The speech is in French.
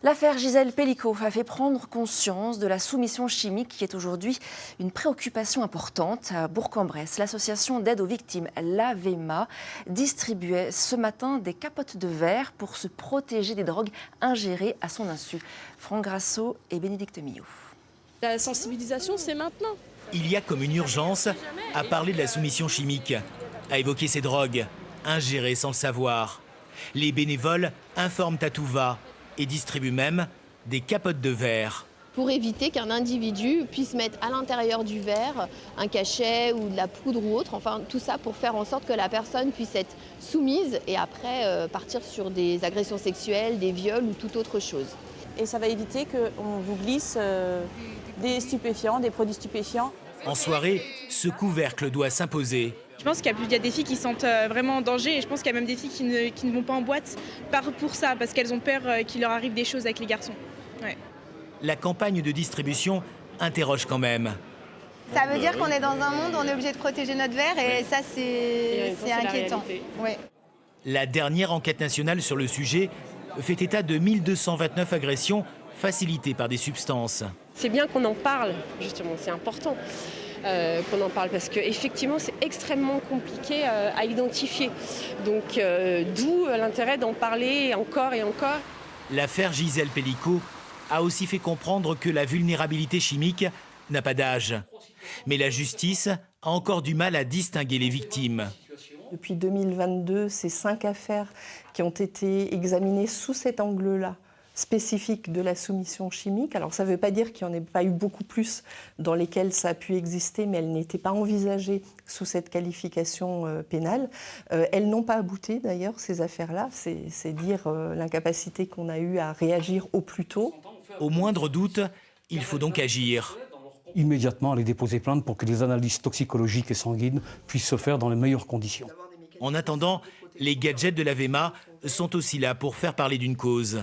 L'affaire Gisèle Pelicot a fait prendre conscience de la soumission chimique qui est aujourd'hui une préoccupation importante. À Bourg-en-Bresse, l'association d'aide aux victimes, l'AVEMA, distribuait ce matin des capotes de verre pour se protéger des drogues ingérées à son insu. Franck Grasso et Bénédicte Millot. La sensibilisation, c'est maintenant. Il y a comme une urgence à parler de la soumission chimique, à évoquer ces drogues, ingérées sans le savoir. Les bénévoles informent à tout va et distribuent même des capotes de verre. Pour éviter qu'un individu puisse mettre à l'intérieur du verre un cachet ou de la poudre ou autre, enfin tout ça pour faire en sorte que la personne puisse être soumise et après partir sur des agressions sexuelles, des viols ou toute autre chose. Et ça va éviter qu'on vous glisse des stupéfiants, des produits stupéfiants. En soirée, ce couvercle doit s'imposer. Je pense qu'il y a des filles qui se sentent vraiment en danger et je pense qu'il y a même des filles qui ne vont pas en boîte pour ça, parce qu'elles ont peur qu'il leur arrive des choses avec les garçons. Ouais. La campagne de distribution interroge quand même. Ça veut dire qu'on est dans un monde où on est obligé de protéger notre verre et ça c'est inquiétant. Ouais. La dernière enquête nationale sur le sujet fait état de 1229 agressions facilitées par des substances. C'est bien qu'on en parle, justement, c'est important qu'on en parle parce qu'effectivement c'est extrêmement compliqué à identifier. Donc d'où l'intérêt d'en parler encore et encore. L'affaire Gisèle Pelicot a aussi fait comprendre que la vulnérabilité chimique n'a pas d'âge. Mais la justice a encore du mal à distinguer les victimes. Depuis 2022, c'est 5 affaires qui ont été examinées sous cet angle-là, spécifique de la soumission chimique. Alors ça ne veut pas dire qu'il n'y en ait pas eu beaucoup plus dans lesquelles ça a pu exister, mais elles n'étaient pas envisagées sous cette qualification pénale. Elles n'ont pas abouti d'ailleurs, ces affaires-là. C'est dire l'incapacité qu'on a eue à réagir au plus tôt. Au moindre doute, il faut donc agir. Immédiatement aller déposer plainte pour que les analyses toxicologiques et sanguines puissent se faire dans les meilleures conditions. En attendant, les gadgets de l'AVEMA sont aussi là pour faire parler d'une cause.